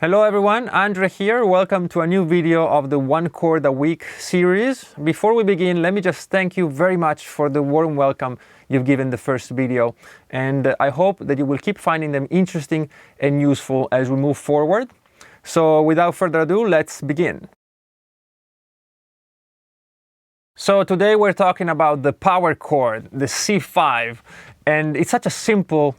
Hello everyone, Andre here. Welcome to a new video of the One Chord a Week series. Before we begin, let me just thank you very much for the warm welcome you've given the first video. And I hope that you will keep finding them interesting and useful as we move forward. So without further ado, let's begin. So today we're talking about the Power Chord, the C5. And it's such a simple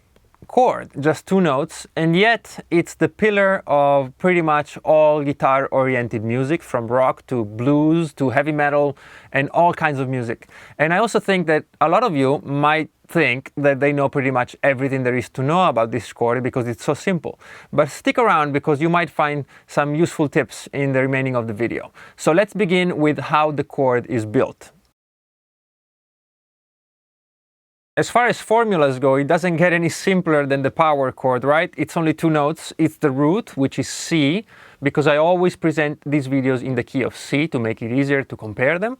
chord, just two notes, and yet it's the pillar of pretty much all guitar-oriented music, from rock to blues to heavy metal and all kinds of music. And I also think that a lot of you might think that they know pretty much everything there is to know about this chord because it's so simple. But stick around because you might find some useful tips in the remaining of the video. So let's begin with how the chord is built. As far as formulas go, it doesn't get any simpler than the power chord, right? It's only two notes. It's the root, which is C, because I always present these videos in the key of C to make it easier to compare them.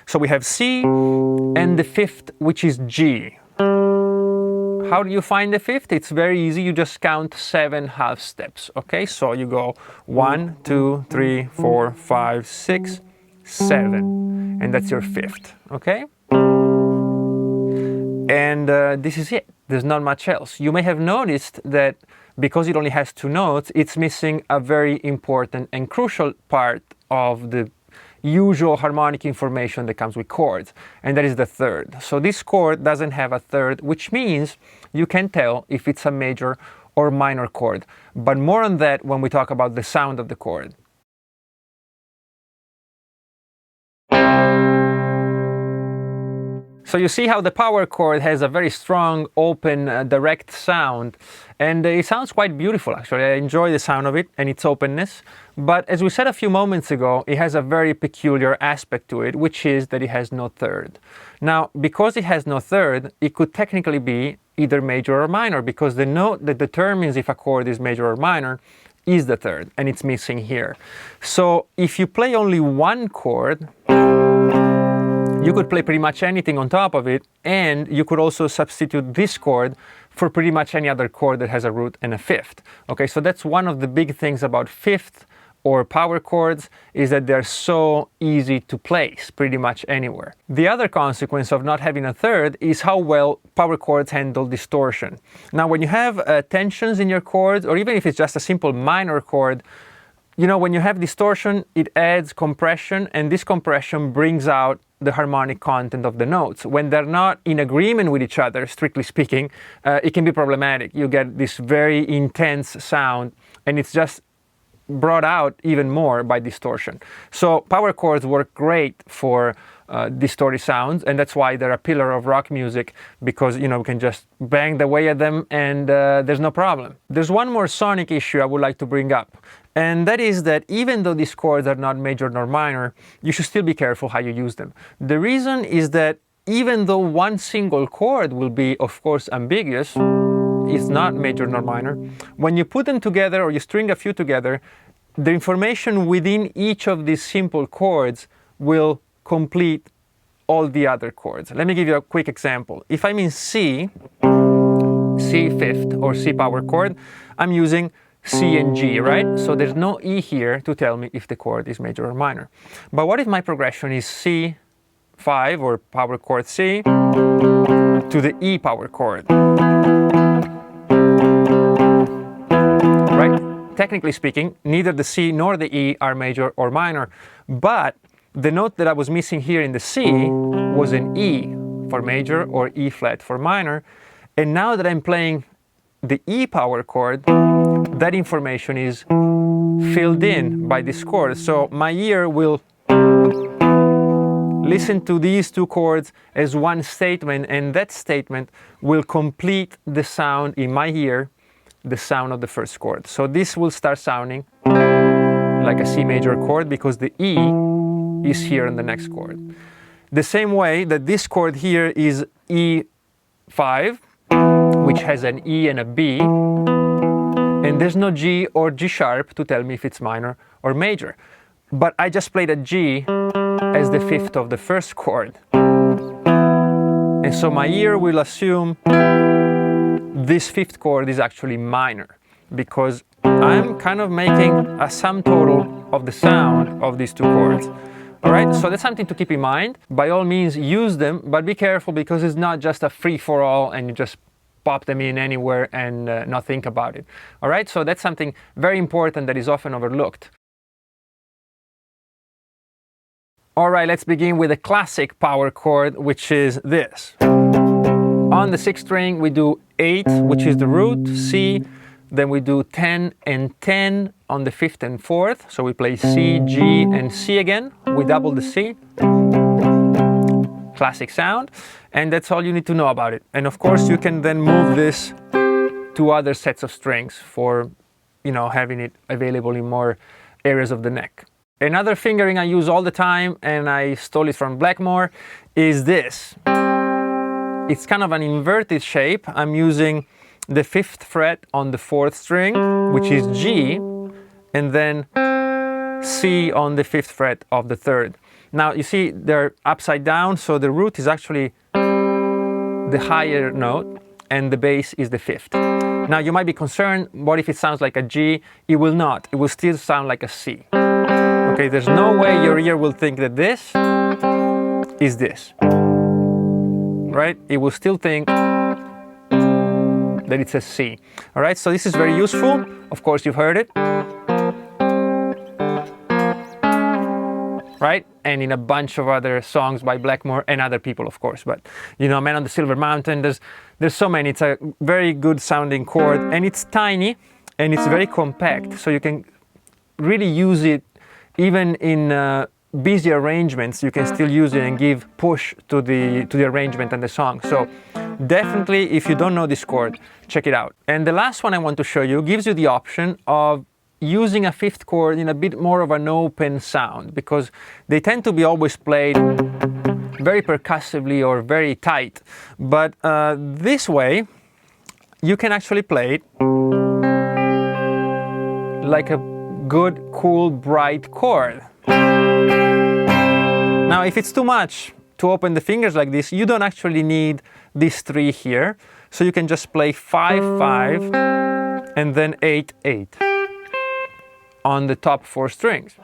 So we have C and the fifth, which is G. How do you find the fifth? It's very easy. You just count 7 half steps, okay? So you go 1, 2, 3, 4, 5, 6, 7, and that's your fifth, okay? And this is it. There's not much else. You may have noticed that because it only has 2 notes, it's missing a very important and crucial part of the usual harmonic information that comes with chords, and that is the third. So this chord doesn't have a third, which means you can tell if it's a major or minor chord. But more on that when we talk about the sound of the chord. So you see how the power chord has a very strong, open, direct sound, and it sounds quite beautiful actually. I enjoy the sound of it and its openness. But as we said a few moments ago, it has a very peculiar aspect to it, which is that it has no third. Now, because it has no third, it could technically be either major or minor, because the note that determines if a chord is major or minor is the third, and it's missing here. So if you play only one chord, you could play pretty much anything on top of it, and you could also substitute this chord for pretty much any other chord that has a root and a fifth. Okay, so that's one of the big things about fifth or power chords, is that they're so easy to place pretty much anywhere. The other consequence of not having a third is how well power chords handle distortion. Now, when you have tensions in your chords, or even if it's just a simple minor chord, you know, when you have distortion, it adds compression, and this compression brings out the harmonic content of the notes. When they're not in agreement with each other, strictly speaking, it can be problematic. You get this very intense sound, and it's just brought out even more by distortion. So power chords work great for distorted sounds, and that's why they're a pillar of rock music, because, you know, we can just bang away at them and there's no problem. There's one more sonic issue I would like to bring up, and that is that even though these chords are not major nor minor, you should still be careful how you use them. The reason is that even though one single chord will be, of course, ambiguous, it's not major nor minor, when you put them together or you string a few together, the information within each of these simple chords will complete all the other chords. Let me give you a quick example. If I'm in C, C fifth or C power chord, I'm using C and G, right? So there's no E here to tell me if the chord is major or minor. But what if my progression is C5 or power chord C to the E power chord? Right? Technically speaking, neither the C nor the E are major or minor, but the note that I was missing here in the C was an E for major or E flat for minor, and now that I'm playing the E power chord, that information is filled in by this chord. So my ear will listen to these two chords as one statement, and that statement will complete the sound in my ear, the sound of the first chord. So this will start sounding like a C major chord because the E is here in the next chord. The same way that this chord here is E5, which has an E and a B, and there's no G or G sharp to tell me if it's minor or major. But I just played a G as the fifth of the first chord. And so my ear will assume this fifth chord is actually minor, because I'm kind of making a sum total of the sound of these two chords. Alright, so that's something to keep in mind. By all means use them, but be careful because it's not just a free-for-all and you just pop them in anywhere and not think about it. Alright, so that's something very important that is often overlooked. Alright, let's begin with a classic power chord, which is this. On the 6th string we do 8, which is the root, C, then we do 10 and 10 on the 5th and 4th, so we play C, G and C again, we double the C. Classic sound, and that's all you need to know about it. And of course you can then move this to other sets of strings for, you know, having it available in more areas of the neck. Another fingering I use all the time, and I stole it from Blackmore, is this. It's kind of an inverted shape. I'm using the 5th fret on the 4th string, which is G, and then C on the 5th fret of the 3rd. Now you see they're upside down, so the root is actually the higher note and the bass is the 5th. Now you might be concerned, what if it sounds like a G? It will not, it will still sound like a C. Okay, there's no way your ear will think that this is this. Right? It will still think that it's a C. Alright, so this is very useful. Of course you've heard it. Right? And in a bunch of other songs by Blackmore and other people, of course. But, you know, Man on the Silver Mountain, there's so many. It's a very good sounding chord, and it's tiny, and it's very compact, so you can really use it even in busy arrangements. You can still use it and give push to the arrangement and the song. So definitely, if you don't know this chord, check it out. And the last one I want to show you gives you the option of using a 5th chord in a bit more of an open sound, because they tend to be always played very percussively or very tight. But this way, you can actually play it like a good, cool, bright chord. Now, if it's too much to open the fingers like this, you don't actually need these 3 here. So you can just play 5, 5, and then 8, 8. On the top 4 strings.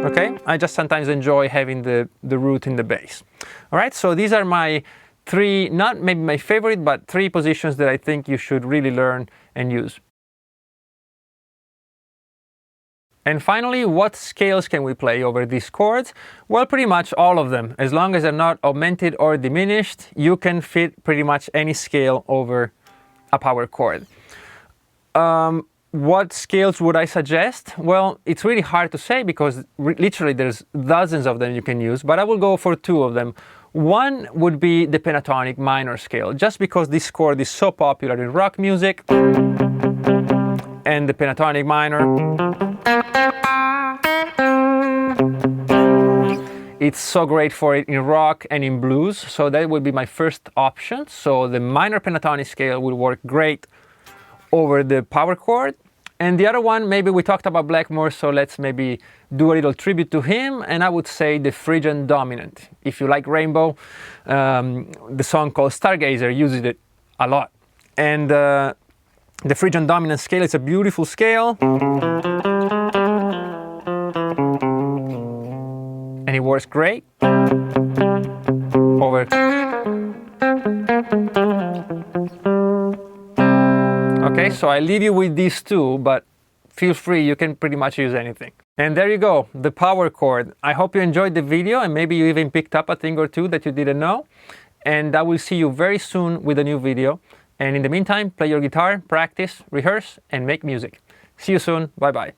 Okay, I just sometimes enjoy having the root in the bass. All right, so these are my 3, not maybe my favorite, but 3 positions that I think you should really learn and use. And finally, what scales can we play over these chords? Well, pretty much all of them. As long as they're not augmented or diminished, you can fit pretty much any scale over a power chord. What scales would I suggest? Well, it's really hard to say because literally there's dozens of them you can use, but I will go for 2 of them. One would be the pentatonic minor scale, just because this chord is so popular in rock music, and the pentatonic minor, it's so great for it in rock and in blues, so that would be my first option. So the minor pentatonic scale will work great over the power chord. And the other one, maybe we talked about Blackmore, so let's maybe do a little tribute to him, and I would say the Phrygian dominant. If you like Rainbow, the song called Stargazer uses it a lot. And the Phrygian dominant scale is a beautiful scale, and it works great over. Okay, so I leave you with these 2, but feel free, you can pretty much use anything. And there you go, the power chord. I hope you enjoyed the video, and maybe you even picked up a thing or 2 that you didn't know. And I will see you very soon with a new video. And in the meantime, play your guitar, practice, rehearse, and make music. See you soon. Bye-bye.